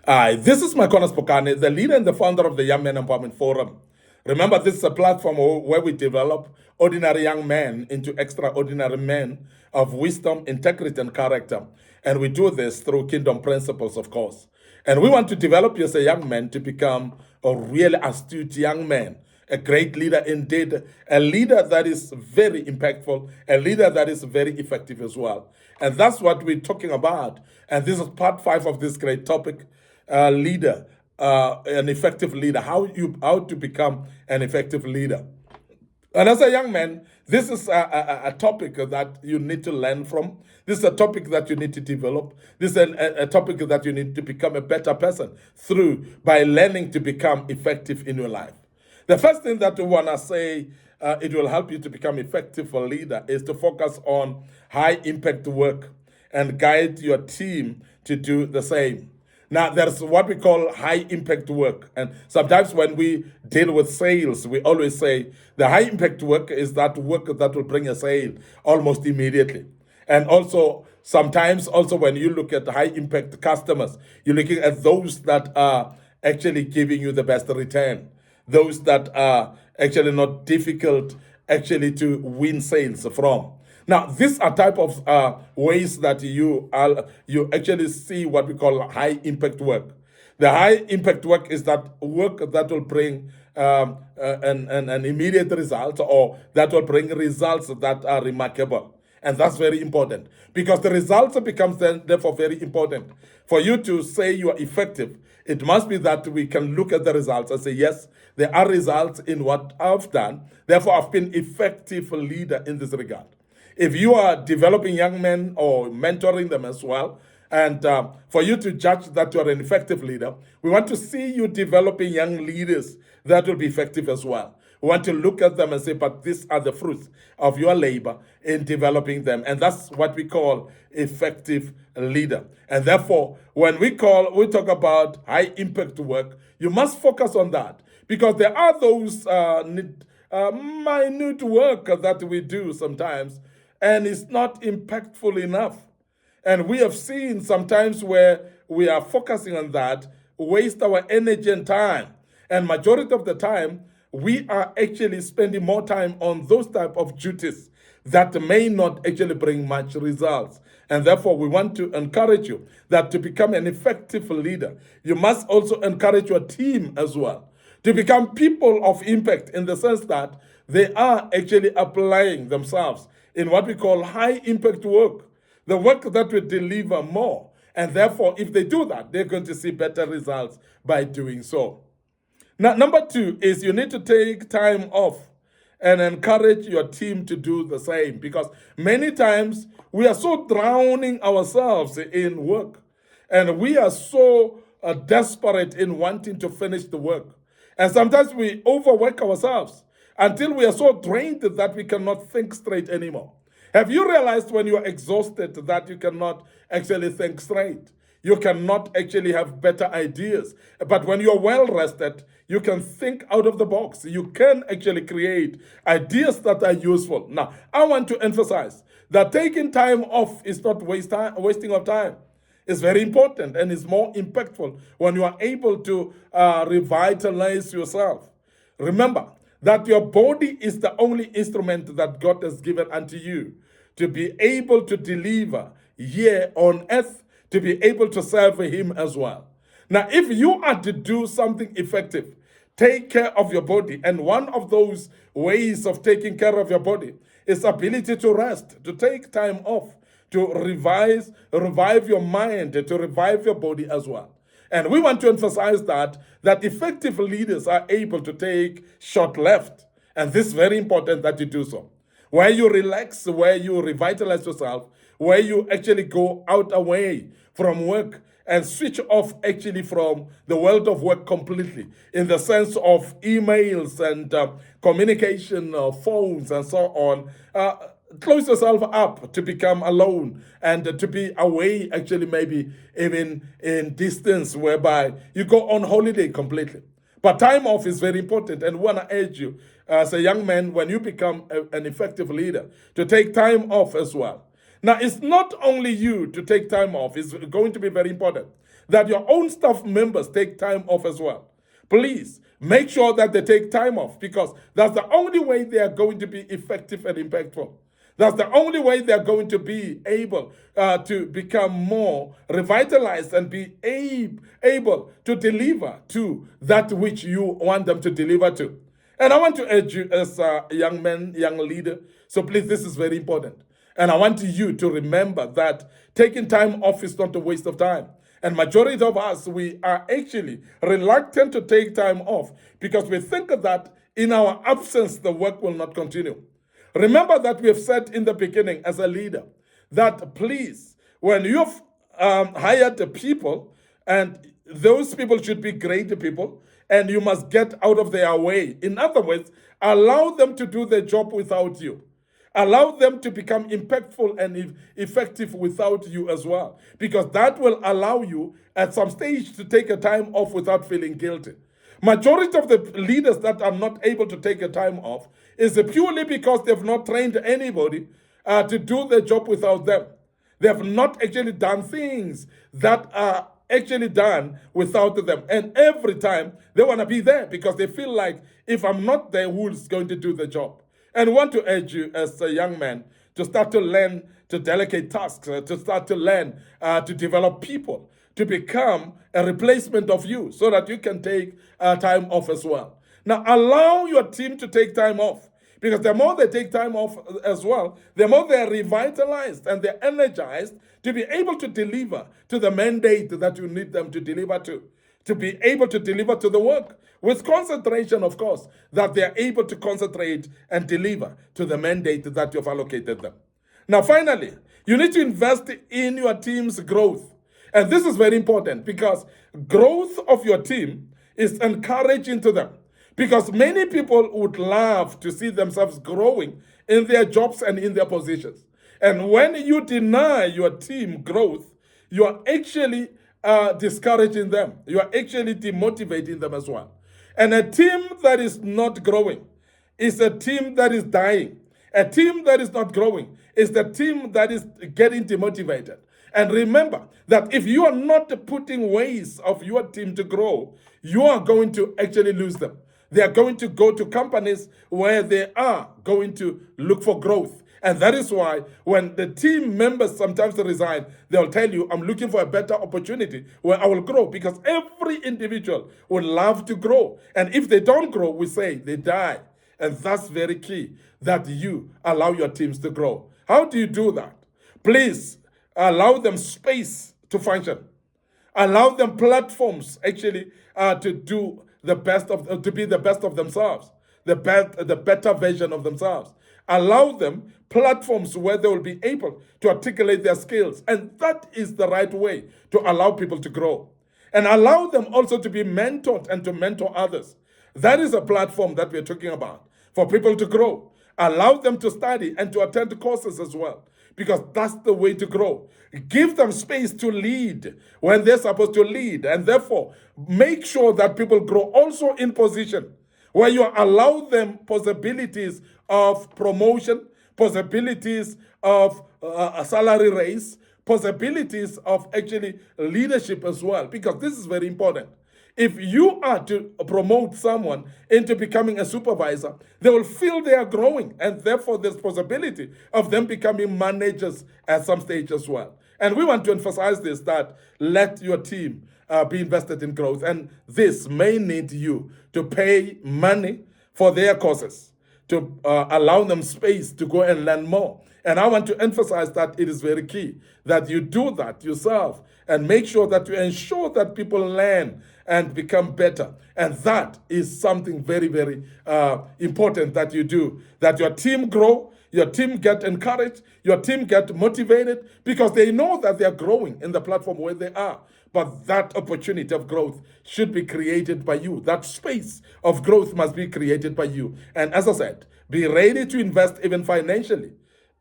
This is MIcornus Phokane, the leader and the founder of the Young Men Empowerment Forum. Remember, this is a platform where we develop ordinary young men into extraordinary men of wisdom, integrity, and character. And we do this through kingdom principles, of course. And we want to develop you as a young man to become a really astute young man, a great leader indeed, a leader that is very impactful, a leader that is very effective as well. And that's what we're talking about. And this is part 5 of this great topic, leader, an effective leader, how to become an effective leader. And as a young man, this is a topic that you need to learn from. This is a topic that you need to develop. This is a topic that you need to become a better person through by learning to become effective in your life. The first thing that we want to say, it will help you to become effective for leader, is to focus on high impact work and guide your team to do the same. Now, there's what we call high impact work. And sometimes when we deal with sales, we always say the high impact work is that work that will bring a sale almost immediately. And also, sometimes also when you look at high impact customers, you're looking at those that are actually giving you the best return, those that are actually not difficult actually to win sales from. Now, these are type of ways that you actually see what we call high impact work. The high impact work is that work that will bring an immediate result, or that will bring results that are remarkable. And that's very important, because the results becomes then therefore very important. For you to say you are effective, it must be that we can look at the results and say, yes, there are results in what I've done. Therefore, I've been effective leader in this regard. If you are developing young men or mentoring them as well, and for you to judge that you are an effective leader, we want to see you developing young leaders that will be effective as well. We want to look at them and say, but these are the fruits of your labor in developing them. And that's what we call effective leader. And therefore, when we talk about high impact work, you must focus on that, because there are those minute work that we do sometimes, and it's not impactful enough. And we have seen sometimes where we are focusing on that, waste our energy and time. And majority of the time, we are actually spending more time on those type of duties that may not actually bring much results. And therefore, we want to encourage you that to become an effective leader, you must also encourage your team as well to become people of impact, in the sense that they are actually applying themselves in what we call high impact work, the work that will deliver more. And therefore, if they do that, they're going to see better results by doing so. Now, number 2 is you need to take time off and encourage your team to do the same, because many times we are so drowning ourselves in work, and we are so desperate in wanting to finish the work. And sometimes we overwork ourselves until we are so drained that we cannot think straight anymore. Have you realized when you are exhausted that you cannot actually think straight? You cannot actually have better ideas. But when you're well rested, you can think out of the box. You can actually create ideas that are useful. Now, I want to emphasize that taking time off is not wasting of time. It's very important, and it's more impactful when you are able to revitalize yourself. Remember that your body is the only instrument that God has given unto you to be able to deliver here on earth, to be able to serve Him as well. Now, if you are to do something effective, take care of your body. And one of those ways of taking care of your body is ability to rest, to take time off, to revive your mind, to revive your body as well. And we want to emphasize that effective leaders are able to take short left. And this is very important that you do so. Where you relax, where you revitalize yourself, where you actually go out away from work and switch off actually from the world of work completely, in the sense of emails and communication, phones and so on. Close yourself up to become alone and to be away, actually maybe even in distance, whereby you go on holiday completely. But time off is very important, and we want to urge you as a young man, when you become an effective leader, to take time off as well. Now, it's not only you to take time off, it's going to be very important that your own staff members take time off as well. Please make sure that they take time off, because that's the only way they are going to be effective and impactful. That's the only way they're going to be able to become more revitalized and be able to deliver to that which you want them to deliver to. And I want to urge you as a young man, young leader, so please, this is very important. And I want you to remember that taking time off is not a waste of time. And majority of us, we are actually reluctant to take time off because we think that in our absence, the work will not continue. Remember that we have said in the beginning as a leader that please, when you've hired the people, and those people should be great people, and you must get out of their way. In other words, allow them to do their job without you. Allow them to become impactful and effective without you as well, because that will allow you at some stage to take a time off without feeling guilty. Majority of the leaders that are not able to take a time off is purely because they've not trained anybody to do their job without them. They have not actually done things that are actually done without them. And every time they want to be there because they feel like, if I'm not there, who's going to do the job? And I want to urge you as a young man to start to learn to delegate tasks, to start to learn to develop people, to become a replacement of you so that you can take time off as well. Now, allow your team to take time off, because the more they take time off as well, the more they're revitalized and they're energized to be able to deliver to the mandate that you need them to deliver to be able to deliver to the work with concentration, of course, that they're able to concentrate and deliver to the mandate that you've allocated them. Now, finally, you need to invest in your team's growth. And this is very important because growth of your team is encouraging to them. Because many people would love to see themselves growing in their jobs and in their positions. And when you deny your team growth, you are actually discouraging them. You are actually demotivating them as well. And a team that is not growing is a team that is dying. A team that is not growing is the team that is getting demotivated. And remember that if you are not putting ways of your team to grow, you are going to actually lose them. They are going to go to companies where they are going to look for growth. And that is why when the team members sometimes resign, they'll tell you, I'm looking for a better opportunity where I will grow, because every individual would love to grow. And if they don't grow, we say they die. And that's very key, that you allow your teams to grow. How do you do that? Please allow them space to function. Allow them platforms actually to do the best of, to be the best of themselves, the better version of themselves. Allow them platforms where they will be able to articulate their skills. And that is the right way to allow people to grow. And allow them also to be mentored and to mentor others. That is a platform that we're talking about for people to grow. Allow them to study and to attend courses as well, because that's the way to grow. Give them space to lead when they're supposed to lead, and therefore make sure that people grow also in position where you allow them possibilities of promotion, possibilities of a salary raise, possibilities of actually leadership as well, because this is very important. If you are to promote someone into becoming a supervisor, they will feel they are growing, and therefore there's possibility of them becoming managers at some stage as well. And we want to emphasize this, that let your team be invested in growth, and this may need you to pay money for their courses, to allow them space to go and learn more. And I want to emphasize that it is very key that you do that yourself and make sure that you ensure that people learn and become better. And that is something very, very important that you do, that your team grow, your team get encouraged, your team get motivated, because they know that they are growing in the platform where they are. But that opportunity of growth should be created by you. That space of growth must be created by you. And as I said, be ready to invest even financially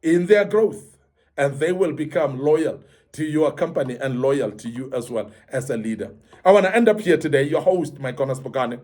in their growth, and they will become loyal to your company and loyal to you as well as a leader. I want to end up here today, your host, MIcornus Phokane.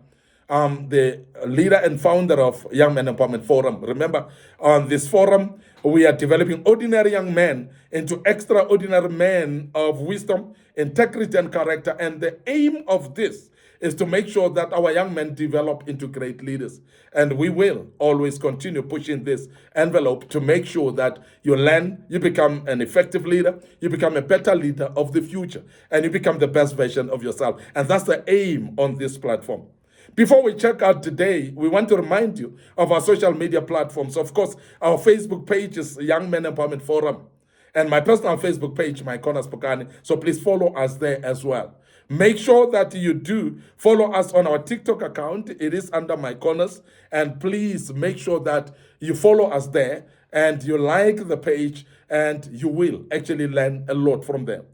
I'm the leader and founder of Young Men Empowerment Forum. Remember, on this forum, we are developing ordinary young men into extraordinary men of wisdom, integrity, and character. And the aim of this is to make sure that our young men develop into great leaders. And we will always continue pushing this envelope to make sure that you learn, you become an effective leader, you become a better leader of the future, and you become the best version of yourself. And that's the aim on this platform. Before we check out today, we want to remind you of our social media platforms. Of course, our Facebook page is Young Men Empowerment Forum, and my personal Facebook page, MIcornus Phokane. So please follow us there as well. Make sure that you do follow us on our TikTok account. It is under MIcornus. And please make sure that you follow us there and you like the page, and you will actually learn a lot from there.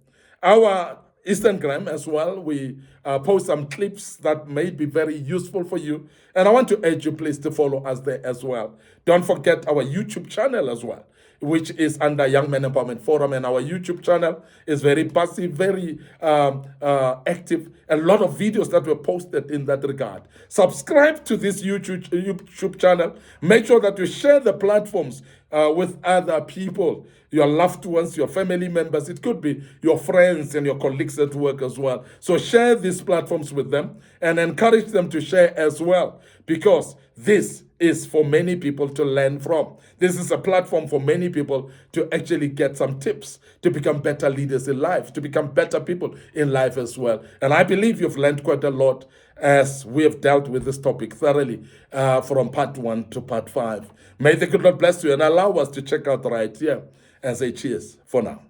Our Instagram as well, we post some clips that may be very useful for you. And I want to urge you, please, to follow us there as well. Don't forget our YouTube channel as well, which is under Young Men Empowerment Forum. And our YouTube channel is very passive, very active. A lot of videos that were posted in that regard. Subscribe to this YouTube channel. Make sure that you share the platforms with other people, your loved ones, your family members. It could be your friends and your colleagues at work as well. So share these platforms with them and encourage them to share as well, because this is for many people to learn from. This is a platform for many people to actually get some tips to become better leaders in life, to become better people in life as well. And I believe you've learned quite a lot as we have dealt with this topic thoroughly from part 1 to part 5. May the good Lord bless you and allow us to check out right here and say cheers for now.